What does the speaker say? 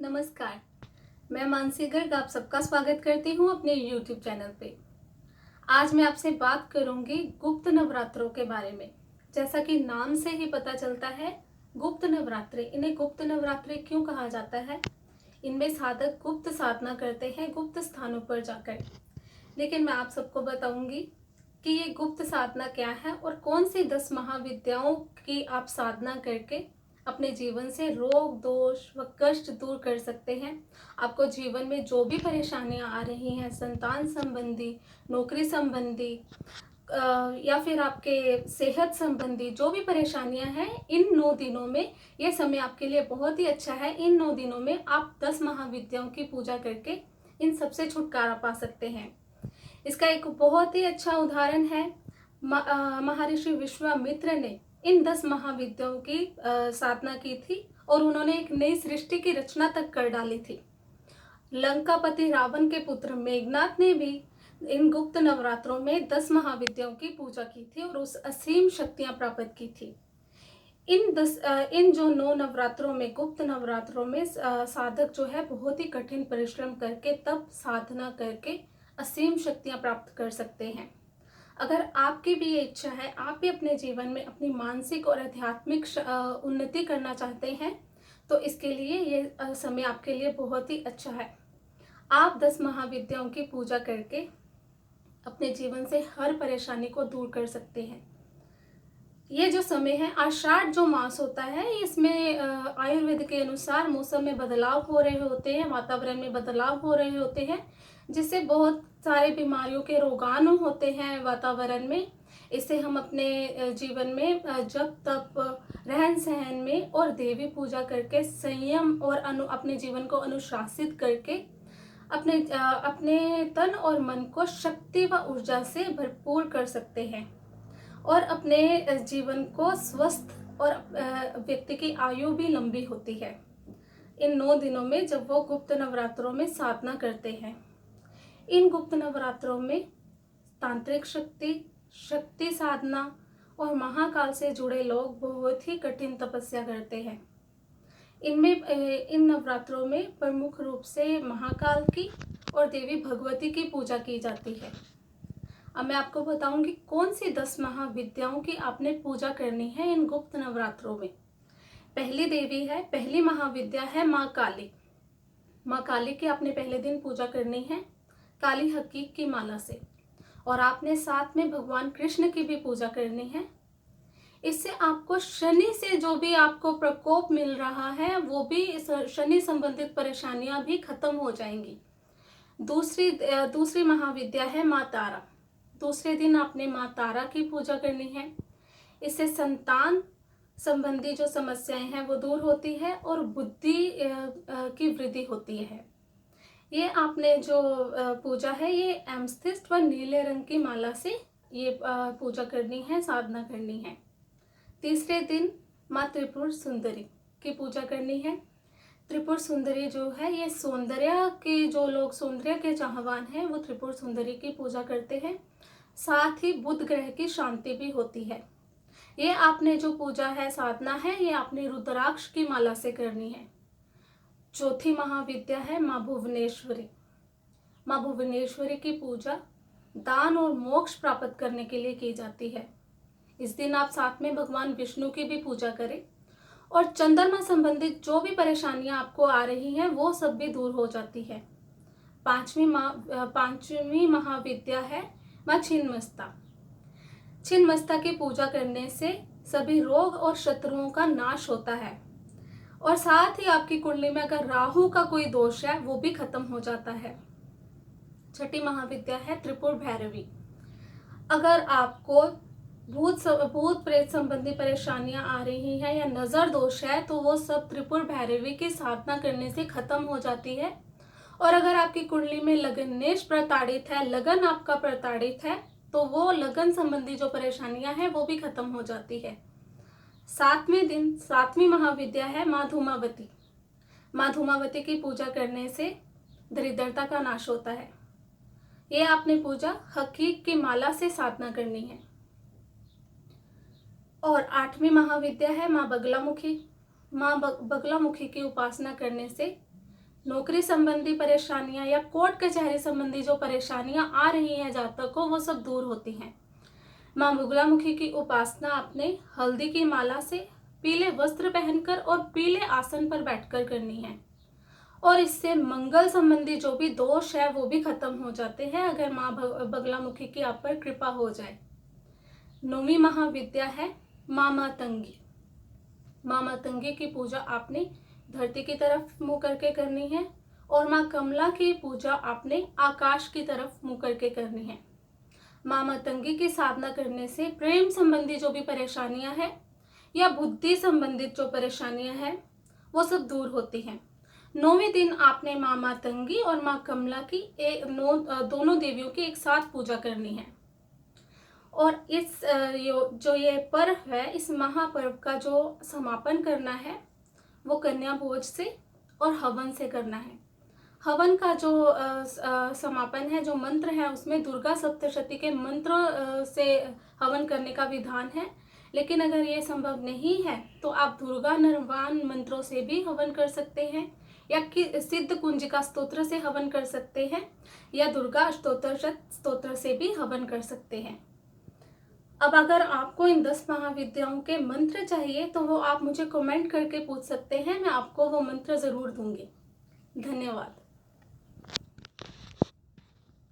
नमस्कार। मैं मानसी गर्ग आप सबका स्वागत करती हूँ अपने YouTube चैनल पे। आज मैं आपसे बात करूँगी गुप्त नवरात्रों के बारे में। जैसा कि नाम से ही पता चलता है, गुप्त नवरात्रे, इन्हें गुप्त नवरात्रे क्यों कहा जाता है। इनमें साधक गुप्त साधना करते हैं गुप्त स्थानों पर जाकर। लेकिन मैं आप सबको बताऊंगी कि ये गुप्त साधना क्या है और कौन सी 10 महाविद्याओं की आप साधना करके अपने जीवन से रोग दोष व कष्ट दूर कर सकते हैं। आपको जीवन में जो भी परेशानियां आ रही हैं, संतान संबंधी, नौकरी संबंधी या फिर आपके सेहत संबंधी जो भी परेशानियां हैं, इन 9 दिनों में यह समय आपके लिए बहुत ही अच्छा है। इन 9 दिनों में आप 10 महाविद्याओं की पूजा करके इन सबसे छुटकारा पा सकते हैं। इसका एक बहुत ही अच्छा उदाहरण है, महर्षि विश्वामित्र ने इन 10 महाविद्याओं की साधना की थी और उन्होंने एक नई सृष्टि की रचना तक कर डाली थी। लंकापति रावण के पुत्र मेघनाथ ने भी इन गुप्त नवरात्रों में 10 महाविद्याओं की पूजा की थी और उस असीम शक्तियां प्राप्त की थी। इन जो 9 नवरात्रों में, गुप्त नवरात्रों में साधक जो है बहुत ही कठिन परिश्रम करके, तप साधना करके असीम शक्तियां प्राप्त कर सकते हैं। अगर आपकी भी ये इच्छा है, आप भी अपने जीवन में अपनी मानसिक और आध्यात्मिक उन्नति करना चाहते हैं, तो इसके लिए ये समय आपके लिए बहुत ही अच्छा है। आप 10 महाविद्याओं की पूजा करके अपने जीवन से हर परेशानी को दूर कर सकते हैं। ये जो समय है, आषाढ़ जो मास होता है, इसमें आयुर्वेद के अनुसार मौसम में बदलाव हो रहे होते हैं, वातावरण में बदलाव हो रहे होते हैं, जिससे बहुत सारे बीमारियों के रोगाणु होते हैं वातावरण में। इससे हम अपने जीवन में जप तप, रहन सहन में और देवी पूजा करके संयम और अपने जीवन को अनुशासित करके अपने तन और मन को शक्ति व ऊर्जा से भरपूर कर सकते हैं और अपने जीवन को स्वस्थ, और व्यक्ति की आयु भी लंबी होती है इन 9 दिनों में जब वो गुप्त नवरात्रों में साधना करते हैं। इन गुप्त नवरात्रों में तांत्रिक शक्ति, शक्ति साधना और महाकाल से जुड़े लोग बहुत ही कठिन तपस्या करते हैं। इन नवरात्रों में प्रमुख रूप से महाकाल की और देवी भगवती की पूजा की जाती है। अब मैं आपको बताऊंगी कौन सी 10 महाविद्याओं की आपने पूजा करनी है इन गुप्त नवरात्रों में। पहली देवी है, पहली महाविद्या है माँ काली। माँ काली की आपने पहले दिन पूजा करनी है काली हकीक की माला से, और आपने साथ में भगवान कृष्ण की भी पूजा करनी है। इससे आपको शनि से जो भी आपको प्रकोप मिल रहा है, वो भी शनि संबंधित परेशानियां भी खत्म हो जाएंगी। दूसरी महाविद्या है माँ तारा। दूसरे दिन आपने माँ तारा की पूजा करनी है। इससे संतान संबंधी जो समस्याएं हैं वो दूर होती है और बुद्धि की वृद्धि होती है। ये आपने जो पूजा है, ये एमस्थिस्ट व नीले रंग की माला से ये पूजा करनी है, साधना करनी है। तीसरे दिन माँ त्रिपुर सुंदरी की पूजा करनी है। त्रिपुर सुंदरी जो है, ये सौंदर्य के जो लोग सौंदर्य के चाहवान हैं, वो त्रिपुर सुंदरी की पूजा करते हैं। साथ ही बुध ग्रह की शांति भी होती है। ये आपने जो पूजा है, साधना है, ये आपने रुद्राक्ष की माला से करनी है। चौथी महाविद्या है माँ भुवनेश्वरी। माँ भुवनेश्वरी की पूजा दान और मोक्ष प्राप्त करने के लिए की जाती है। इस दिन आप साथ में भगवान विष्णु की भी पूजा करें और चंद्रमा संबंधित जो भी परेशानियां आपको आ रही हैं, वो सब भी दूर हो जाती है। पांचवी महाविद्या है माँ छिन्नमस्ता। छिन्नमस्ता की पूजा करने से सभी रोग और शत्रुओं का नाश होता है, और साथ ही आपकी कुंडली में अगर राहु का कोई दोष है, वो भी खत्म हो जाता है। छठी महाविद्या है त्रिपुर भैरवी। अगर आपको भूत प्रेत संबंधी परेशानियां आ रही हैं या नजर दोष है, तो वो सब त्रिपुर भैरवी की साधना करने से खत्म हो जाती है। और अगर आपकी कुंडली में लगनेश प्रताड़ित है, लगन आपका प्रताड़ित है, तो वो लगन संबंधी जो परेशानियां हैं वो भी खत्म हो जाती है। सातवें दिन सातवीं महाविद्या है माँ धूमावती। माँ धूमावती की पूजा करने से दरिद्रता का नाश होता है। ये आपने पूजा हकीक की माला से साधना करनी है। और आठवीं महाविद्या है माँ बगलामुखी। माँ बगलामुखी की उपासना करने से नौकरी संबंधी परेशानियां या कोर्ट कचहरी संबंधी जो परेशानियां आ रही हैं जातक को, वो सब दूर होती हैं। माँ बगलामुखी की उपासना आपने हल्दी की माला से, पीले वस्त्र पहनकर और पीले आसन पर बैठकर करनी है, और इससे मंगल संबंधी जो भी दोष है वो भी खत्म हो जाते हैं, अगर माँ बगलामुखी की आप पर कृपा हो जाए। 9वीं महाविद्या है माँ मातंगी। माँ मातंगी की पूजा आपने धरती की तरफ मुंह करके करनी है, और माँ कमला की पूजा आपने आकाश की तरफ मुंह करके करनी है। माँ मातंगी की साधना करने से प्रेम संबंधी जो भी परेशानियां हैं या बुद्धि संबंधित जो परेशानियां हैं वो सब दूर होती हैं। 9वें दिन आपने माँ मातंगी और माँ कमला की दोनों देवियों की एक साथ पूजा करनी है। और इस जो ये पर्व है, इस महापर्व का जो समापन करना है वो कन्या भोज से और हवन से करना है। हवन का जो समापन है, जो मंत्र है, उसमें दुर्गा सप्तशती के मंत्र से हवन करने का विधान है। लेकिन अगर ये संभव नहीं है तो आप दुर्गा निर्वाण मंत्रों से भी हवन कर सकते हैं, या सिद्ध कुंजिका स्तोत्र से हवन कर सकते हैं, या दुर्गा स्तोत्र से भी हवन कर सकते हैं। अब अगर आपको इन 10 महाविद्याओं के मंत्र चाहिए तो वो आप मुझे कमेंट करके पूछ सकते हैं, मैं आपको वो मंत्र जरूर दूंगी। धन्यवाद।